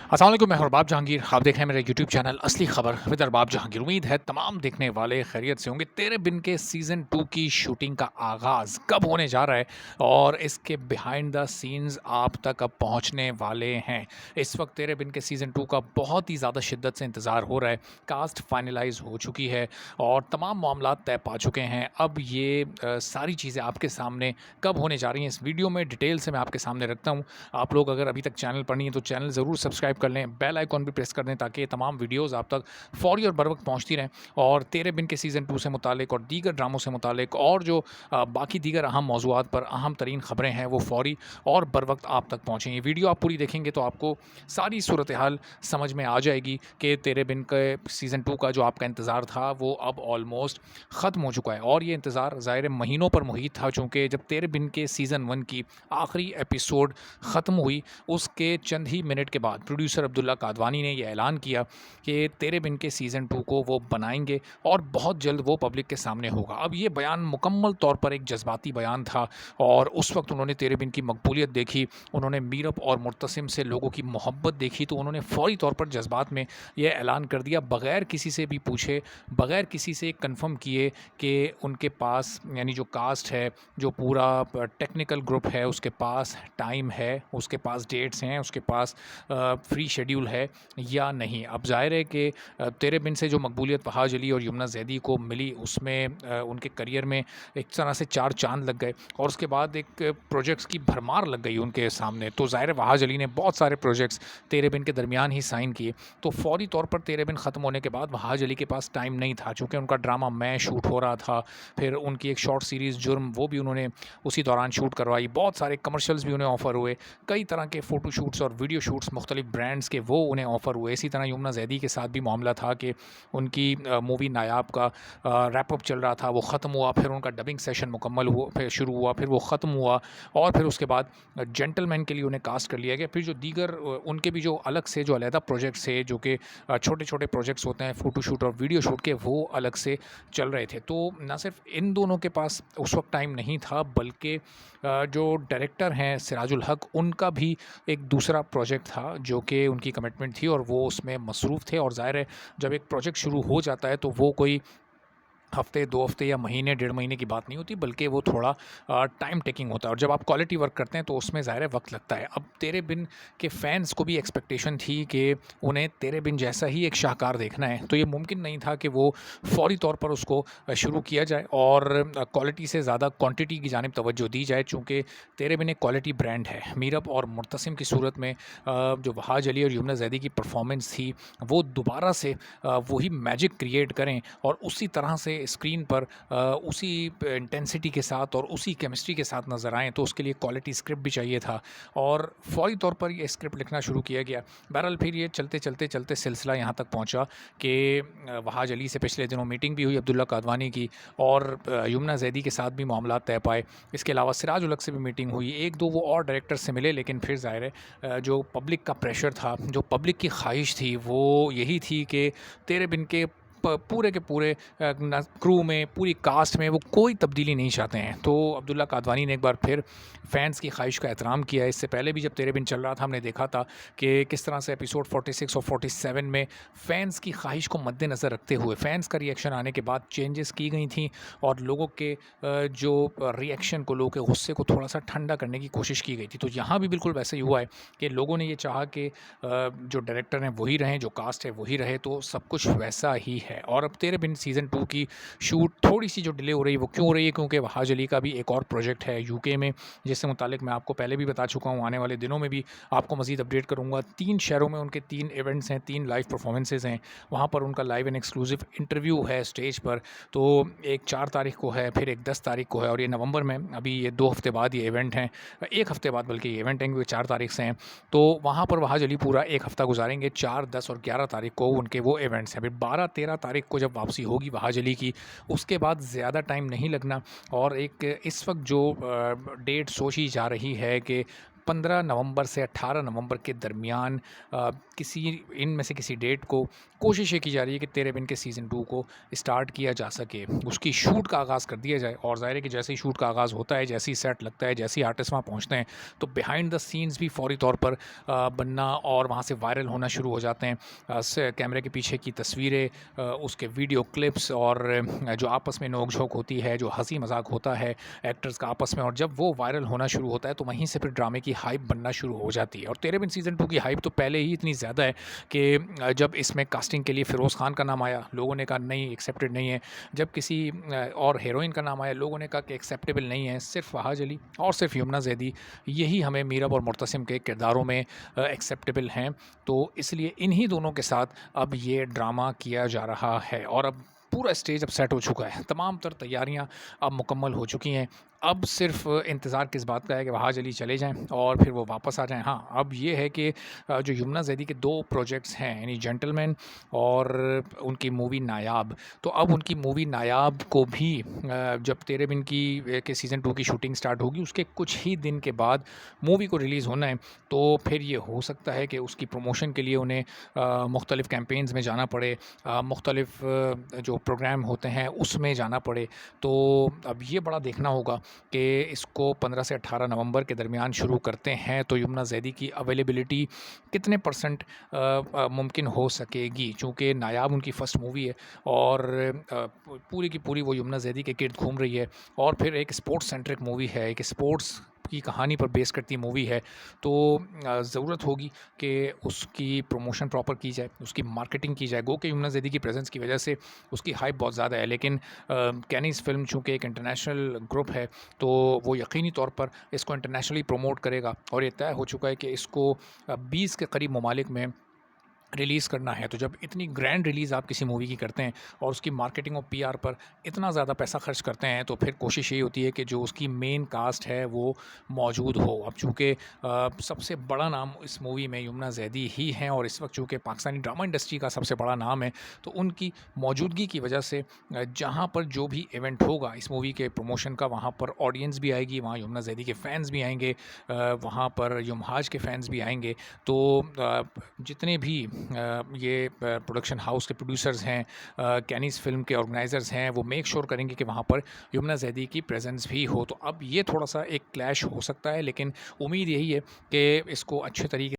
अस्सलाम वालेकुम, मैं हूं अरबाब जहांगीर। आप देख रहे हैं मेरा यूट्यूब चैनल असली खबर विद अरबाब जहांगीर। उम्मीद है तमाम देखने वाले खैरियत से होंगे। तेरे बिन के सीज़न 2 की शूटिंग का आगाज़ कब होने जा रहा है और इसके बिहाइंड द सीन्स आप तक अब पहुंचने वाले हैं। इस वक्त तेरे बिन के सीज़न 2 का बहुत ही ज़्यादा शिद्दत से इंतज़ार हो रहा है। कास्ट फाइनलाइज हो चुकी है और तमाम मामलात तय पा चुके हैं। अब ये सारी चीज़ें आपके सामने कब होने जा रही हैं, इस वीडियो में डिटेल से मैं आपके सामने रखता हूँ। आप लोग अगर अभी तक चैनल पर नहीं है तो चैनल ज़रूर सब्सक्राइब कर लें, बेल आइकॉन भी प्रेस कर दें ताकि ये तमाम वीडियोज़ आप तक फ़ौरी और बर वक्त पहुँचती रहें। और तेरे बिन के सीज़न 2 से मुतालिक और दीगर ड्रामों से मुतालिक और जो बाकी दीगर अहम मौज़ूआत पर अहम तरीन ख़बरें हैं वो फ़ौरी और बर वक्त आप तक पहुँचें। ये वीडियो आप पूरी देखेंगे तो आपको सारी सूरत हाल समझ में आ जाएगी कि तेरे बिन के सीज़न 2 का जो आपका इंतज़ार था वो अब ऑलमोस्ट ख़त्म हो चुका है। और ये इंतज़ार ज़ाहिर महीनों पर मुहित था, चूँकि जब तेरे बिन के सीज़न 1 की आखिरी एपिसोड ख़त्म हुई उसके चंद ही मिनट के बाद प्रोड्यूसर अब्दुल्ला कादवानी ने यह ऐलान किया कि तेरे बिन के सीज़न 2 को वो बनाएंगे और बहुत जल्द वो पब्लिक के सामने होगा। अब ये बयान मुकम्मल तौर पर एक जज्बाती बयान था और उस वक्त उन्होंने तेरे बिन की मकबूलियत देखी, उन्होंने मीरब और मुर्तसिम से लोगों की मोहब्बत देखी, तो उन्होंने फ़ौरी तौर पर जज्बात में यह ऐलान कर दिया बग़ैर किसी से भी पूछे, बग़ैर किसी से कन्फर्म किए कि उनके पास यानी जो कास्ट है, जो पूरा टेक्निकल ग्रुप है उसके पास टाइम है, उसके पास डेट्स हैं, उसके पास फ्री शेड्यूल है या नहीं। अब ज़ाहिर है कि तेरे बिन से जो मकबूलियत वहाज अली और यमुना ज़ैदी को मिली उसमें उनके करियर में एक तरह से चार चांद लग गए और उसके बाद एक प्रोजेक्ट्स की भरमार लग गई उनके सामने। तो ज़ाहिर है वहाज अली ने बहुत सारे प्रोजेक्ट्स तेरे बिन के दरमियान ही साइन किए। तो फ़ौरी तौर पर तेरे बिन ख़त्म होने के बाद वहाज अली के पास टाइम नहीं था, चूँकि उनका ड्रामा मैं शूट हो रहा था, फिर उनकी एक शॉर्ट सीरीज़ जुर्म वो भी उन्होंने उसी दौरान शूट करवाई, बहुत सारे कमर्शियल्स भी उन्हें ऑफ़र हुए, कई तरह के फ़ोटो शूट्स और वीडियो शूट्स मुख्तलिफ ब्रांड्स के वो उन्हें ऑफ़र हुए। इसी तरह यमुना ज़ैदी के साथ भी मामला था कि उनकी मूवी नायाब का रैपअप चल रहा था, वो ख़त्म हुआ, फिर उनका डबिंग सेशन मुकम्मल हुआ, फिर शुरू हुआ, फिर वो ख़त्म हुआ और फिर उसके बाद जेंटलमैन के लिए उन्हें कास्ट कर लिया गया। फिर जो दीगर उनके भी जो अलग से जो अलहदा प्रोजेक्ट्स थे, जो कि छोटे छोटे प्रोजेक्ट्स होते हैं फ़ोटो शूट और वीडियो शूट के, वो अलग से चल रहे थे। तो ना सिर्फ इन दोनों के पास उस वक्त टाइम नहीं था, बल्कि जो डायरेक्टर हैं सिराजुल हक, उनका भी एक दूसरा प्रोजेक्ट था जो कि उनकी कमिटमेंट थी और वो उसमें मसरूफ़ थे। और ज़ाहिर है जब एक प्रोजेक्ट शुरू हो जाता है तो वो कोई हफ्ते, 2 हफ्ते या महीने, डेढ़ महीने की बात नहीं होती, बल्कि वो थोड़ा टाइम टेकिंग होता है और जब आप क्वालिटी वर्क करते हैं तो उसमें ज़ाहिर है वक्त लगता है। अब तेरे बिन के फैंस को भी एक्सपेक्टेशन थी कि उन्हें तेरे बिन जैसा ही एक शाहकार देखना है, तो ये मुमकिन नहीं था कि वो फ़ौरी तौर पर उसको शुरू किया जाए और क्वालिटी से ज़्यादा क्वांटिटी की जानिब तवज्जो दी जाए, चूँकि तेरे बिन एक क्वालिटी ब्रांड है। मीरब और मुर्तसिम की सूरत में जो वहाज अली और यमुना ज़ैदी की परफॉर्मेंस थी, वो दोबारा से वही मैजिक क्रिएट करें और उसी तरह से स्क्रीन पर उसी इंटेंसिटी के साथ और उसी केमिस्ट्री के साथ नज़र आएँ, तो उसके लिए क्वालिटी स्क्रिप्ट भी चाहिए था और फ़ौरी तौर पर ये स्क्रिप्ट लिखना शुरू किया गया। बहरहाल फिर ये चलते सिलसिला यहाँ तक पहुँचा कि वहाज अली से पिछले दिनों मीटिंग भी हुई अब्दुल्ला कादवानी की और यमुना ज़ैदी के साथ भी मामलात तय पाए। इसके अलावा सिराज उल हक से भी मीटिंग हुई, 1-2 वो और डायरेक्टर से मिले, लेकिन फिर ज़ाहिर है जो पब्लिक का प्रेशर था, जो पब्लिक की ख्वाहिश थी, वो यही थी कि तेरे बिन के पूरे के पूरे क्रू में, पूरी कास्ट में वो कोई तब्दीली नहीं चाहते हैं। तो अब्दुल्ला कादवानी ने एक बार फिर फैंस की ख्वाहिश का एहतराम किया। इससे पहले भी जब तेरे बिन चल रहा था हमने देखा था कि किस तरह से एपिसोड 46 और 47 में फ़ैन्स की ख्वाहिश को मद्देनज़र रखते हुए फ़ैन्स का रिएक्शन आने के बाद चेंजेस की गई थी और लोगों के जो रिएक्शन को, लोगों के गुस्से को थोड़ा सा ठंडा करने की कोशिश की गई थी। तो यहाँ भी बिल्कुल वैसे ही हुआ है कि लोगों ने ये चाहा कि जो डायरेक्टर हैं वही रहें, जो कास्ट है वही रहे, तो सब कुछ वैसा ही है। और अब तेरे बिन सीज़न 2 की शूट थोड़ी सी जो डिले हो रही है वो क्यों हो रही है, क्योंकि वहाज अली का भी एक और प्रोजेक्ट है यूके में, जिससे मुतालिक मैं आपको पहले भी बता चुका हूँ। आने वाले दिनों में भी आपको मज़ीद अपडेट करूँगा। 3 शहरों में उनके 3 इवेंट्स हैं, 3 लाइव परफॉर्मेंसेज हैं, वहाँ पर उनका लाइव एंड एक्सक्लूसिव इंटरव्यू है स्टेज पर। तो एक 4 तारीख को है, फिर एक 10 तारीख को है और ये नवंबर में, अभी ये 2 हफ्ते बाद ये इवेंट हैं, 1 हफ्ते बाद बल्कि ये इवेंट हैं, क्योंकि 4 तारीख से हैं। तो वहाँ पर वहाज अली पूरा 1 हफ्ता गुजारेंगे, 4, 10 और 11 तारीख को उनके वो इवेंट्स हैं। फिर 12-13 तारीख को जब वापसी होगी वहाज अली की, उसके बाद ज़्यादा टाइम नहीं लगना। और एक इस वक्त जो डेट सोची जा रही है कि 15 नवंबर से 18 नवंबर के दरमियान किसी इनमें से किसी डेट को कोशिश ये की जा रही है कि तेरे बिन के सीज़न 2 को स्टार्ट किया जा सके। उसकी शूट का आगाज़ कर दिया जाए और ज़ाहिर है कि जैसे ही शूट का आगाज़ होता है, जैसे ही सेट लगता है, जैसे ही आर्टिस्ट वहाँ पहुँचते हैं, तो बिहाइंड द सीन्स भी फ़ौरी तौर पर बनना और वहाँ से वायरल होना शुरू हो जाते हैं। कैमरे के पीछे की तस्वीरें, उसके वीडियो क्लिप्स और जो आपस में नोक-झोंक होती है, जो हँसी मज़ाक होता है एक्टर्स का आपस में, और जब वो वायरल होना शुरू होता है तो वहीं से फिर ड्रामे की हाइप बनना शुरू हो जाती है। और तेरे बिन सीज़न 2 की हाइप तो पहले ही इतनी ज़्यादा है कि जब इसमें कास्टिंग के लिए फ़िरोज़ खान का नाम आया, लोगों ने कहा नहीं एक्सेप्टेड नहीं है। जब किसी और हीरोइन का नाम आया, लोगों ने कहा कि एक्सेप्टेबल नहीं है। सिर्फ फहाज अली और सिर्फ यमुना ज़ैदी, यही हमें मीरब और मुर्तसिम के किरदारों में एक्सेप्टेबल हैं। तो इसलिए इन्हीं दोनों के साथ अब ये ड्रामा किया जा रहा है और अब पूरा स्टेज अब सेट हो चुका है। तमाम तर तैयारियाँ अब मुकम्मल हो चुकी हैं। अब सिर्फ़ इंतज़ार किस बात का है कि वहाज अली चले जाएँ और फिर वो वापस आ जाएँ। हाँ, अब ये है कि जो यमुना ज़ैदी के 2 प्रोजेक्ट्स हैं, यानी जेंटलमैन और उनकी मूवी नायाब, तो अब उनकी मूवी नायाब को भी जब तेरे बिन की के सीज़न 2 की शूटिंग स्टार्ट होगी, उसके कुछ ही दिन के बाद मूवी को रिलीज़ होना है। तो फिर ये हो सकता है कि उसकी प्रमोशन के लिए उन्हें मुख्तलिफ़ कैंपेन्स में जाना पड़े, मुख्तलिफ़ जो प्रोग्राम होते हैं उसमें जाना पड़े। तो अब ये बड़ा देखना होगा कि इसको 15 से 18 नवंबर के दरमियान शुरू करते हैं तो यमुना ज़ैदी की अवेलेबिलिटी कितने परसेंट मुमकिन हो सकेगी, चूँकि नायाब उनकी फ़र्स्ट मूवी है और पूरी की पूरी वो यमुना ज़ैदी के गिर्द घूम रही है और फिर एक स्पोर्ट्स सेंट्रिक मूवी है, एक स्पोर्ट्स की कहानी पर बेस करती मूवी है। तो ज़रूरत होगी कि उसकी प्रमोशन प्रॉपर की जाए, उसकी मार्केटिंग की जाए। गो के यमुना ज़ैदी की प्रेजेंस की वजह से उसकी हाइप बहुत ज़्यादा है, लेकिन कैनीज़ फ़िल्म चूँकि एक इंटरनेशनल ग्रुप है, तो वो यकीनी तौर पर इसको इंटरनेशनली प्रमोट करेगा और ये तय हो चुका है कि इसको 20 के करीब ममालिक में रिलीज़ करना है। तो जब इतनी ग्रैंड रिलीज़ आप किसी मूवी की करते हैं और उसकी मार्केटिंग और पीआर पर इतना ज़्यादा पैसा खर्च करते हैं, तो फिर कोशिश यही होती है कि जो उसकी मेन कास्ट है वो मौजूद हो। अब चूँकि सबसे बड़ा नाम इस मूवी में यमुना ज़ैदी ही हैं और इस वक्त चूँकि पाकिस्तानी ड्रामा इंडस्ट्री का सबसे बड़ा नाम है, तो उनकी मौजूदगी की वजह से जहाँ पर जो भी इवेंट होगा इस मूवी के प्रमोशन का, वहाँ पर ऑडियंस भी आएगी, वहाँ यमुना ज़ैदी के फ़ैन्स भी आएंगे, वहाँ पर युमहाज के फ़ैन्स भी आएंगे। तो जितने भी ये प्रोडक्शन हाउस के प्रोड्यूसर्स हैं, कैनीज़ फ़िल्म के ऑर्गेनाइज़र्स हैं, वो मेक श्योर करेंगे कि वहाँ पर यमुना ज़ैदी की प्रेजेंस भी हो। तो अब ये थोड़ा-सा एक क्लैश हो सकता है, लेकिन उम्मीद यही है कि इसको अच्छे तरीके